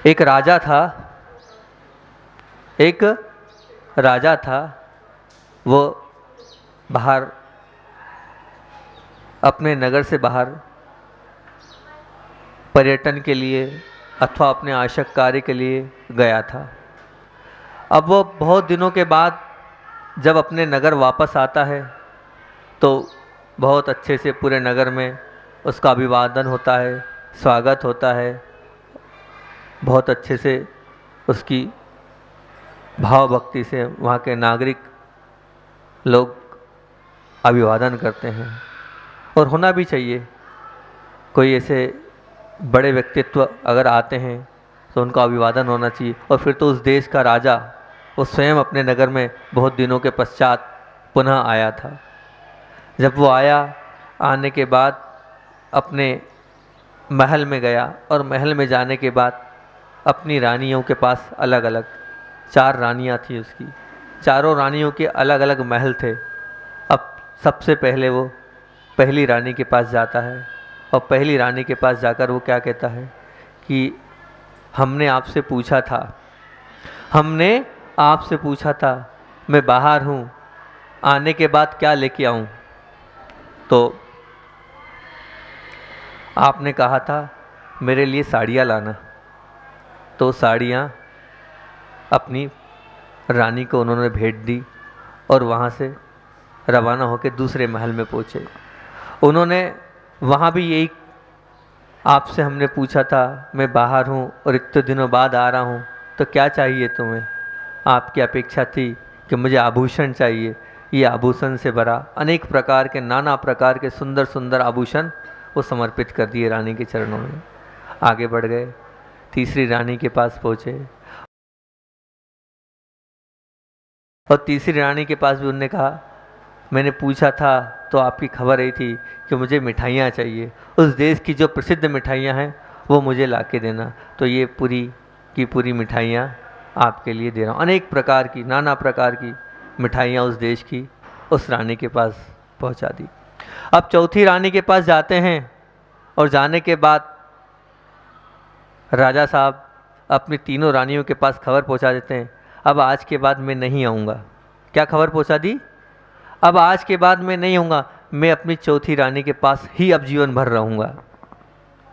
एक राजा था, एक राजा था। वो बाहर, अपने नगर से बाहर पर्यटन के लिए अथवा अपने आवश्यक कार्य के लिए गया था। अब वो बहुत दिनों के बाद जब अपने नगर वापस आता है तो बहुत अच्छे से पूरे नगर में उसका अभिवादन होता है, स्वागत होता है, बहुत अच्छे से उसकी भाव भक्ति से वहाँ के नागरिक लोग अभिवादन करते हैं। और होना भी चाहिए। कोई ऐसे बड़े व्यक्तित्व अगर आते हैं तो उनका अभिवादन होना चाहिए। और फिर तो उस देश का राजा वो स्वयं अपने नगर में बहुत दिनों के पश्चात पुनः आया था। जब वो आया, आने के बाद अपने महल में गया और महल में जाने के बाद अपनी रानियों के पास अलग अलग 4 रानियां थी उसकी। चारों रानियों के अलग अलग महल थे। अब सबसे पहले वो पहली रानी के पास जाता है और पहली रानी के पास जाकर वो क्या कहता है कि हमने आपसे पूछा था, हमने आपसे पूछा था, मैं बाहर हूँ, आने के बाद क्या लेके आऊँ? तो आपने कहा था मेरे लिए साड़ियाँ लाना। तो साड़ियाँ अपनी रानी को उन्होंने भेंट दी और वहाँ से रवाना होकर दूसरे महल में पहुँचे। उन्होंने वहाँ भी यही, आपसे हमने पूछा था, मैं बाहर हूँ और इतने दिनों बाद आ रहा हूँ, तो क्या चाहिए तुम्हें? आपकी अपेक्षा थी कि मुझे आभूषण चाहिए। ये आभूषण से भरा अनेक प्रकार के, नाना प्रकार के सुंदर सुंदर आभूषण वो समर्पित कर दिए रानी के चरणों में। आगे बढ़ गए, तीसरी रानी के पास पहुँचे और तीसरी रानी के पास भी उन्होंने कहा मैंने पूछा था तो आपकी खबर आई थी कि मुझे मिठाइयाँ चाहिए, उस देश की जो प्रसिद्ध मिठाइयाँ हैं वो मुझे ला के देना। तो ये पूरी की पूरी मिठाइयाँ आपके लिए दे रहा हूँ। अनेक प्रकार की, नाना प्रकार की मिठाइयाँ उस देश की उस रानी के पास पहुँचा दी। अब चौथी रानी के पास जाते हैं और जाने के बाद राजा साहब अपनी तीनों रानियों के पास खबर पहुँचा देते हैं, अब आज के बाद मैं नहीं आऊँगा। क्या खबर पहुँचा दी? अब आज के बाद मैं नहीं आऊँगा, मैं अपनी चौथी रानी के पास ही अब जीवन भर रहूँगा।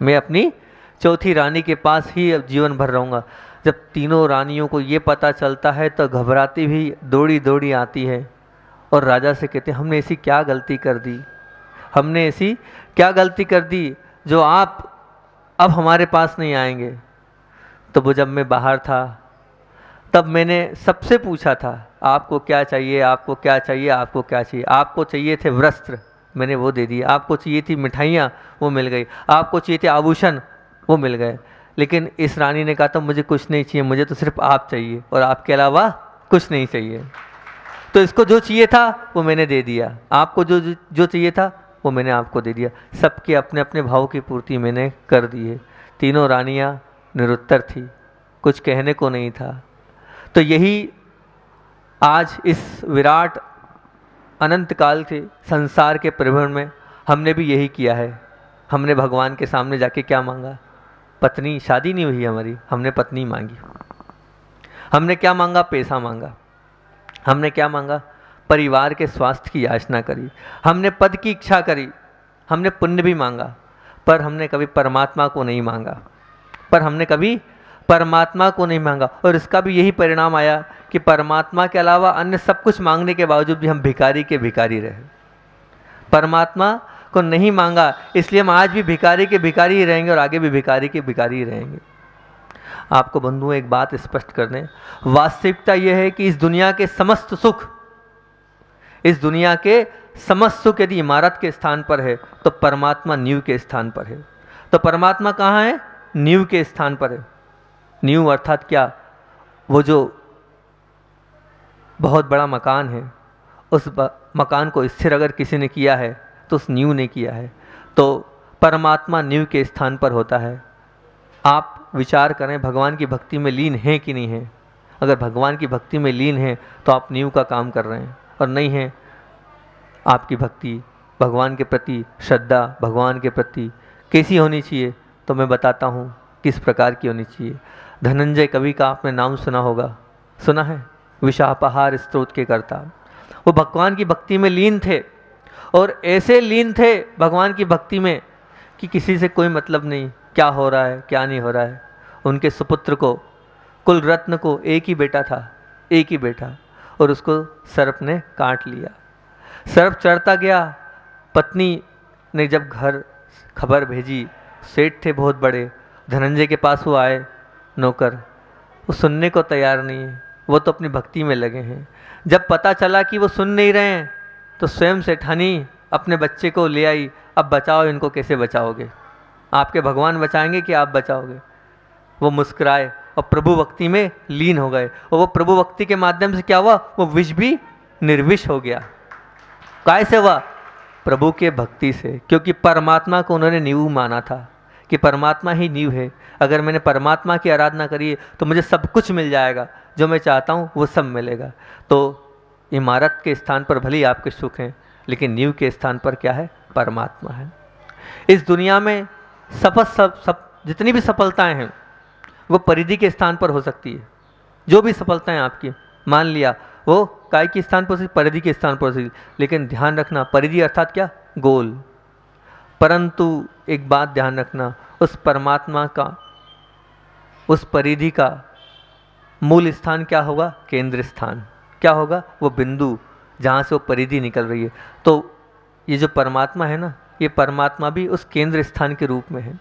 मैं अपनी चौथी रानी के पास ही अब जीवन भर रहूँगा। जब तीनों रानियों को ये पता चलता है तो घबराती भी दौड़ी दौड़ी आती है और राजा से कहते हैं हमने ऐसी क्या गलती कर दी, हमने ऐसी क्या गलती कर दी जो आप अब हमारे पास नहीं आएंगे? तो वो जब मैं बाहर था तब मैंने सबसे पूछा था आपको क्या चाहिए, आपको क्या चाहिए, आपको क्या चाहिए। आपको चाहिए थे वस्त्र, मैंने वो दे दिए। आपको चाहिए थी मिठाइयाँ, वो मिल गई। आपको चाहिए थे आभूषण, वो मिल गए। लेकिन इस रानी ने कहा था मुझे कुछ नहीं चाहिए, मुझे तो सिर्फ आप चाहिए और आपके अलावा कुछ नहीं चाहिए। तो इसको जो चाहिए था वो मैंने दे दिया, आपको जो जो चाहिए था वो मैंने आपको दे दिया। सबके अपने अपने भाव की पूर्ति मैंने कर दी है। तीनों रानियाँ निरुत्तर थी, कुछ कहने को नहीं था। तो यही आज इस विराट अनंत काल के संसार के परिभ्रमण में हमने भी यही किया है। हमने भगवान के सामने जाके क्या मांगा? पत्नी, शादी नहीं हुई हमारी, हमने पत्नी मांगी। हमने क्या मांगा? पैसा मांगा। हमने क्या मांगा? परिवार के स्वास्थ्य की याचना करी। हमने पद की इच्छा करी। हमने पुण्य भी मांगा, पर हमने कभी परमात्मा को नहीं मांगा। पर हमने कभी परमात्मा को नहीं मांगा और इसका भी यही परिणाम आया कि परमात्मा के अलावा अन्य सब कुछ मांगने के बावजूद भी हम भिखारी के भिखारी रहे। परमात्मा को नहीं मांगा, इसलिए हम आज भी भिखारी के भिखारी ही रहेंगे और आगे भी भिखारी के भिखारी ही रहेंगे। आपको बंधुओं एक बात स्पष्ट कर दें, वास्तविकता यह है कि इस दुनिया के समस्त सुख, इस दुनिया के समस्त सुख यदि इमारत के स्थान पर है तो परमात्मा नींव के स्थान पर है। तो परमात्मा कहाँ है? नींव के स्थान पर है। नींव अर्थात क्या? वो जो बहुत बड़ा मकान है, उस मकान को स्थिर अगर किसी ने किया है तो उस नींव ने किया है। तो परमात्मा नींव के स्थान पर होता है। आप विचार करें, भगवान की भक्ति में लीन हैं कि नहीं हैं? अगर भगवान की भक्ति में लीन हैं तो आप नींव का काम कर रहे हैं, और नहीं हैं, आपकी भक्ति, भगवान के प्रति श्रद्धा, भगवान के प्रति कैसी होनी चाहिए? तो मैं बताता हूँ, किस प्रकार की होनी चाहिए। धनंजय कवि का आपने नाम सुना होगा, सुना है, विषापहार स्तोत्र के कर्ता। वो भगवान की भक्ति में लीन थे और ऐसे लीन थे भगवान की भक्ति में कि किसी से कोई मतलब नहीं क्या हो रहा है क्या नहीं हो रहा है। उनके सुपुत्र को, कुल रत्न को, एक ही बेटा था, एक ही बेटा, और उसको सर्प ने काट लिया। सर्प चढ़ता गया। पत्नी ने जब घर खबर भेजी, सेठ थे बहुत बड़े, धनंजय के पास वो आए नौकर, वो सुनने को तैयार नहीं है, वो तो अपनी भक्ति में लगे हैं। जब पता चला कि वो सुन नहीं रहे हैं तो स्वयं सेठानी अपने बच्चे को ले आई, अब बचाओ इनको, कैसे बचाओगे, आपके भगवान बचाएंगे कि आप बचाओगे। वो मुस्कुराए और प्रभु भक्ति में लीन हो गए, और वो प्रभु भक्ति के माध्यम से क्या हुआ, वो विष भी निर्विष हो गया। कैसे हुआ, प्रभु के भक्ति से, क्योंकि परमात्मा को उन्होंने नींव माना था कि परमात्मा ही नींव है। अगर मैंने परमात्मा की आराधना करी तो मुझे सब कुछ मिल जाएगा, जो मैं चाहता हूँ वो सब मिलेगा। तो इमारत के स्थान पर भले ही आपके सुख हैं, लेकिन नींव के स्थान पर क्या है, परमात्मा है। इस दुनिया में जितनी भी सफलताएं हैं वो परिधि के स्थान पर हो सकती है। जो भी सफलताएं आपकी, मान लिया वो काय के स्थान पर, परिधि के स्थान पर हो सकती, लेकिन ध्यान रखना परिधि अर्थात क्या, गोल। परंतु एक बात ध्यान रखना, उस परमात्मा का, उस परिधि का मूल स्थान क्या होगा, केंद्र स्थान क्या होगा, वो बिंदु जहाँ से वो परिधि निकल रही है। तो ये जो परमात्मा है ना, ये परमात्मा भी उस केंद्र स्थान के रूप में है।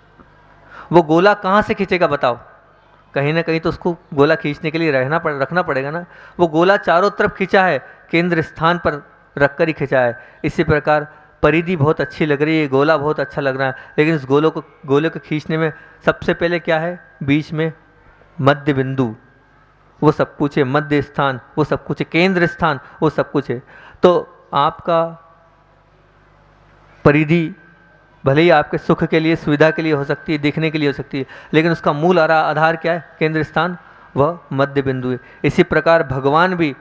वो गोला कहाँ से खींचेगा बताओ, कहीं ना कहीं तो उसको गोला खींचने के लिए रखना पड़ेगा ना। वो गोला चारों तरफ खींचा है, केंद्र स्थान पर रखकर ही खींचा है। इसी प्रकार परिधि बहुत अच्छी लग रही है, गोला बहुत अच्छा लग रहा है, लेकिन इस गोले को खींचने में सबसे पहले क्या है, बीच में मध्य बिंदु, वो सब कुछ है, मध्य स्थान वो सब कुछ है, केंद्र स्थान वो सब कुछ है। तो आपका परिधि भले ही आपके सुख के लिए, सुविधा के लिए हो सकती है, देखने के लिए हो सकती है, लेकिन उसका मूल आधार क्या है, केंद्र स्थान, वह मध्य बिंदु है। इसी प्रकार भगवान भी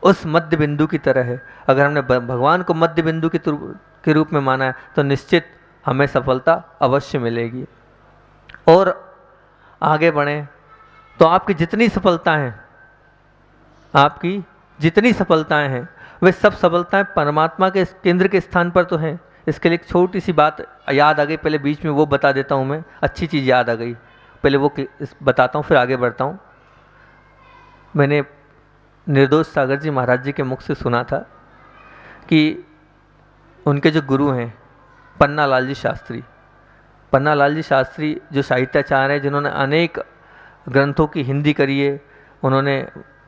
उस मध्य बिंदु की तरह है। अगर हमने भगवान को मध्य बिंदु के रूप में माना है तो निश्चित हमें सफलता अवश्य मिलेगी। और आगे बढ़ें तो आपकी जितनी सफलताएं हैं वे सब सफलताएं परमात्मा के केंद्र के स्थान पर तो हैं। इसके लिए एक छोटी सी बात याद आ गई, पहले बीच में वो बता देता हूँ। मैं अच्छी चीज़ याद आ गई, पहले वो बताता हूँ फिर आगे बढ़ता हूँ। मैंने निर्दोष सागर जी महाराज जी के मुख से सुना था कि उनके जो गुरु हैं पन्ना लाल जी शास्त्री जो साहित्याचार्य हैं, जिन्होंने अनेक ग्रंथों की हिंदी करी है, उन्होंने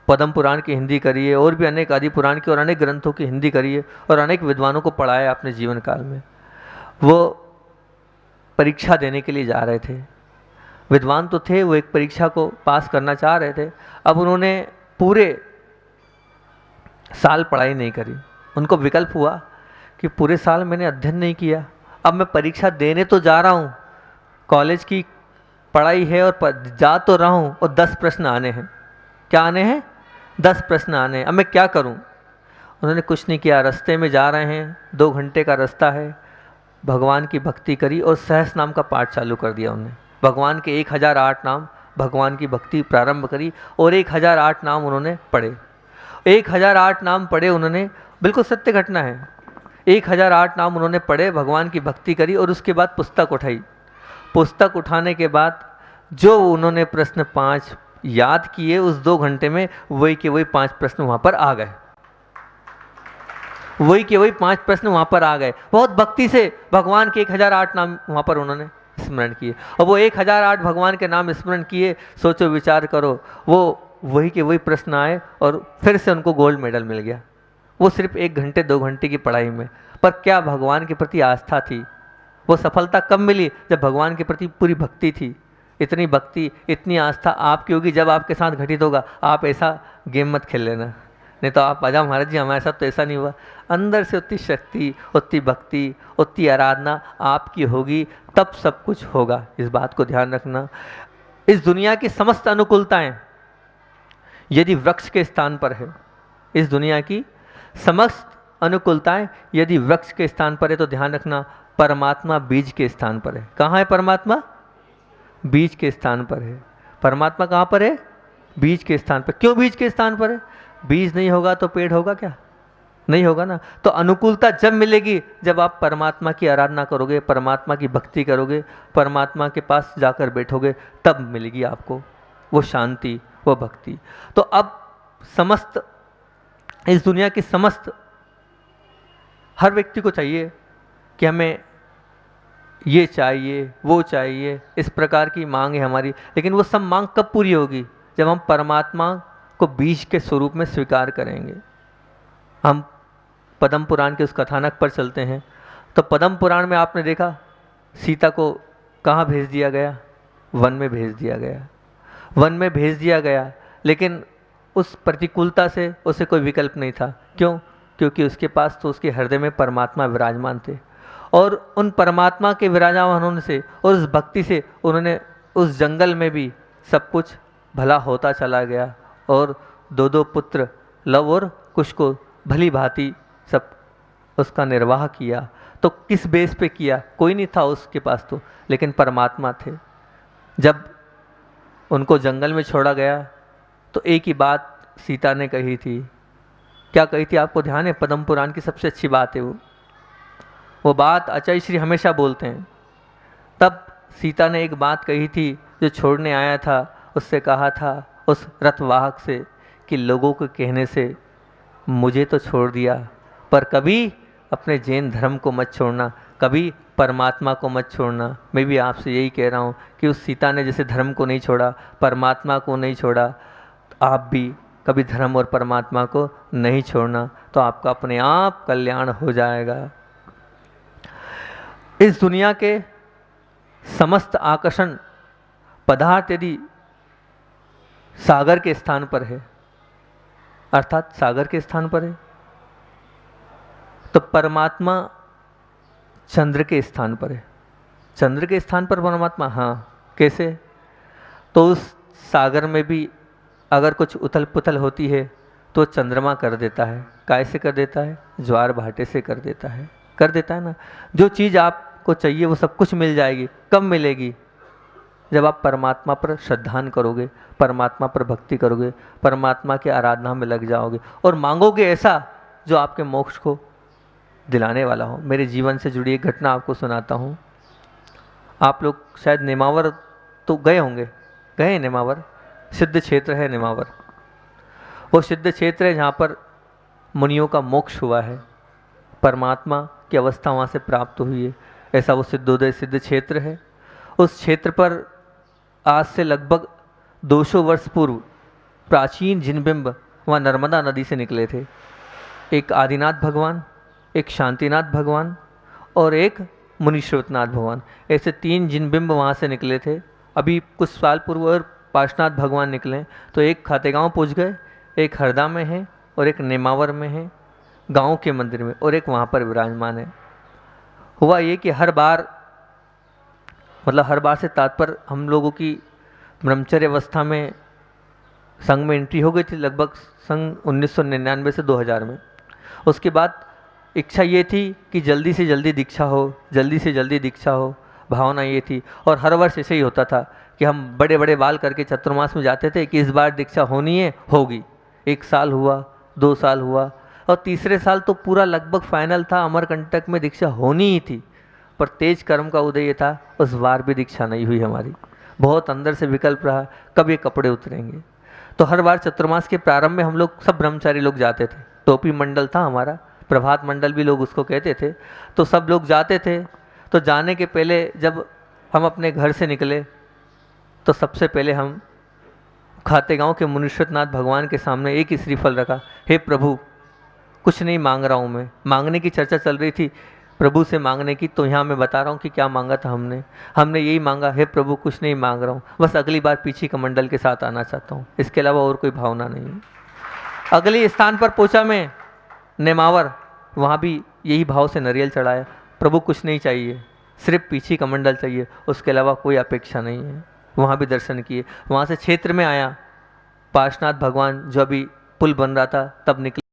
पद्म पुराण की हिंदी करी है और भी अनेक आदि पुराण की और अनेक ग्रंथों की हिंदी करी है और अनेक विद्वानों को पढ़ाया अपने जीवन काल में। वो परीक्षा देने के लिए जा रहे थे, विद्वान तो थे, वो एक परीक्षा को पास करना चाह रहे थे। अब उन्होंने पूरे साल पढ़ाई नहीं करी, उनको विकल्प हुआ कि पूरे साल मैंने अध्ययन नहीं किया, अब मैं परीक्षा देने तो जा रहा हूँ, कॉलेज की पढ़ाई है और जा तो रहा हूँ, और 10 प्रश्न आने हैं। क्या आने हैं? 10 प्रश्न आने हैं। अब मैं क्या करूं? उन्होंने कुछ नहीं किया, रास्ते में जा रहे हैं, 2 घंटे का रास्ता है, भगवान की भक्ति करी और सहस नाम का पाठ चालू कर दिया उन्होंने। भगवान के 1008 नाम, भगवान की भक्ति प्रारंभ करी और 1008 नाम उन्होंने पढ़े। 1008 नाम पढ़े उन्होंने, बिल्कुल सत्य घटना है। 1008 नाम उन्होंने पढ़े, भगवान की भक्ति करी और उसके बाद पुस्तक उठाई। पुस्तक उठाने के बाद जो उन्होंने प्रश्न 5 याद किए, उस 2 घंटे में वही के वही 5 प्रश्न वहाँ पर आ गए। वही के वही 5 प्रश्न वहाँ पर आ गए। बहुत भक्ति से भगवान के 1008 नाम वहाँ पर उन्होंने स्मरण किए और वो 1008 भगवान के नाम स्मरण किए। सोचो, विचार करो, वो वही के वही प्रश्न आए और फिर से उनको गोल्ड मेडल मिल गया। वो सिर्फ 1 घंटे 2 घंटे की पढ़ाई में, पर क्या भगवान के प्रति आस्था थी। वो सफलता कब मिली? जब भगवान के प्रति पूरी भक्ति थी। इतनी भक्ति, इतनी आस्था आपकी होगी जब आपके साथ घटित होगा। आप ऐसा गेम मत खेल लेना, नहीं तो आप आजा महाराज जी हमारे साथ तो ऐसा नहीं हुआ। अंदर से उतनी शक्ति, उतनी भक्ति, उतनी आराधना आपकी होगी, तब सब कुछ होगा। इस बात को ध्यान रखना। इस दुनिया की समस्त अनुकूलताएं यदि वृक्ष के स्थान पर है, इस दुनिया की समस्त अनुकूलताएं यदि वृक्ष के स्थान पर है, तो ध्यान रखना परमात्मा बीज के स्थान पर है। कहाँ है परमात्मा? बीज के स्थान पर है। परमात्मा कहाँ पर है? बीज के स्थान पर। क्यों बीज के स्थान पर है? बीज नहीं होगा तो पेड़ होगा क्या? नहीं होगा ना। तो अनुकूलता जब मिलेगी जब आप परमात्मा की आराधना करोगे, परमात्मा की भक्ति करोगे, परमात्मा के पास जाकर बैठोगे, तब मिलेगी आपको वो शांति, वो भक्ति। तो अब समस्त इस दुनिया की समस्त हर व्यक्ति को चाहिए कि हमें ये चाहिए, वो चाहिए, इस प्रकार की मांग है हमारी। लेकिन वो सब मांग कब पूरी होगी? जब हम परमात्मा को बीज के स्वरूप में स्वीकार करेंगे। हम पद्म पुराण के उस कथानक पर चलते हैं। तो पद्म पुराण में आपने देखा सीता को कहाँ भेज दिया गया? वन में भेज दिया गया। वन में भेज दिया गया, लेकिन उस प्रतिकूलता से उसे कोई विकल्प नहीं था। क्यों? क्योंकि उसके पास तो उसके हृदय में परमात्मा विराजमान थे, और उन परमात्मा के विराजमान होने से और उस भक्ति से उन्होंने उस जंगल में भी सब कुछ भला होता चला गया, और दो दो पुत्र लव और कुश को भली भांति सब उसका निर्वाह किया। तो किस बेस पे किया? कोई नहीं था उसके पास तो, लेकिन परमात्मा थे। जब उनको जंगल में छोड़ा गया तो एक ही बात सीता ने कही थी। क्या कही थी? आपको ध्यान है? पद्म पुराण की सबसे अच्छी बात है वो बात आचार्य श्री हमेशा बोलते हैं। तब सीता ने एक बात कही थी, जो छोड़ने आया था उससे कहा था, उस रथवाहक से, कि लोगों के कहने से मुझे तो छोड़ दिया, पर कभी अपने जैन धर्म को मत छोड़ना, कभी परमात्मा को मत छोड़ना। मैं भी आपसे यही कह रहा हूँ कि उस सीता ने जैसे धर्म को नहीं छोड़ा, परमात्मा को नहीं छोड़ा, आप भी कभी धर्म और परमात्मा को नहीं छोड़ना, तो आपका अपने आप कल्याण हो जाएगा। इस दुनिया के समस्त आकर्षण पदार्थ यदि सागर के स्थान पर है, अर्थात सागर के स्थान पर है, तो परमात्मा चंद्र के स्थान पर है। चंद्र के स्थान पर परमात्मा, हाँ। कैसे? तो उस सागर में भी अगर कुछ उथल पुथल होती है तो चंद्रमा कर देता है। कैसे कर देता है? ज्वार भाटे से कर देता है। कर देता है ना। जो चीज़ आपको चाहिए वो सब कुछ मिल जाएगी। कब मिलेगी? जब आप परमात्मा पर श्रद्धान करोगे, परमात्मा पर भक्ति करोगे, परमात्मा के आराधना में लग जाओगे और मांगोगे ऐसा जो आपके मोक्ष को दिलाने वाला हो। मेरे जीवन से जुड़ी एक घटना आपको सुनाता हूँ। आप लोग शायद नेमावर तो गए होंगे, गए हैं नेमावर? सिद्ध क्षेत्र है नेमावर। वो सिद्ध क्षेत्र है जहाँ पर मुनियों का मोक्ष हुआ है, परमात्मा की अवस्था वहाँ से प्राप्त हुई है। ऐसा वो सिद्धोदय सिद्ध क्षेत्र है। उस क्षेत्र पर आज से लगभग 200 वर्ष पूर्व प्राचीन जिनबिंब वहाँ नर्मदा नदी से निकले थे। एक आदिनाथ भगवान, एक शांतिनाथ भगवान और एक मुनिश्रवतनाथ भगवान, ऐसे 3 जिनबिंब वहाँ से निकले थे। अभी कुछ साल पूर्व और पार्श्वनाथ भगवान निकले। तो एक खातेगांव पहुँच गए, एक हरदा में है और एक नेमावर में है गांव के मंदिर में, और एक वहाँ पर विराजमान है। हुआ ये कि हर बार, मतलब हर बार से तात्पर्य हम लोगों की ब्रह्मचर्य अवस्था में संघ में एंट्री हो गई थी, लगभग सन 1999 से 2000 में। उसके बाद इच्छा ये थी कि जल्दी से जल्दी दीक्षा हो, जल्दी से जल्दी दीक्षा हो, भावना ये थी। और हर वर्ष ऐसे ही होता था कि हम बड़े बड़े बाल करके चतुर्मास में जाते थे कि इस बार दीक्षा होनी है, होगी। 1 साल हुआ, 2 साल हुआ, और तीसरे साल तो पूरा लगभग फाइनल था, अमरकंटक में दीक्षा होनी ही थी। पर तेज कर्म का उदय था, उस बार भी दीक्षा नहीं हुई हमारी। बहुत अंदर से विकल्प रहा, कब ये कपड़े उतरेंगे। तो हर बार चतुर्मास के प्रारंभ में हम लोग सब ब्रह्मचारी लोग जाते थे। टोपी मंडल था हमारा, प्रभात मंडल भी लोग उसको कहते थे। तो सब लोग जाते थे। तो जाने के पहले जब हम अपने घर से निकले तो सबसे पहले हम खातेगांव के मुनिश्वरनाथ भगवान के सामने एक ही श्रीफल रखा। हे प्रभु, कुछ नहीं मांग रहा हूँ मैं। मांगने की चर्चा चल रही थी प्रभु से मांगने की, तो यहाँ मैं बता रहा हूँ कि क्या मांगा था हमने यही मांगा, हे प्रभु कुछ नहीं मांग रहा हूँ, बस अगली बार पीछे कमंडल के साथ आना चाहता हूँ, इसके अलावा और कोई भावना नहीं है। अगले स्थान पर पहुँचा मैं नेमावर, वहाँ भी यही भाव से नारियल चढ़ाया, प्रभु कुछ नहीं चाहिए, सिर्फ पीछे कमंडल चाहिए, उसके अलावा कोई अपेक्षा नहीं है। वहाँ भी दर्शन किए। वहाँ से क्षेत्र में आया, पार्श्वनाथ भगवान जो अभी पुल बन रहा था तब निकले।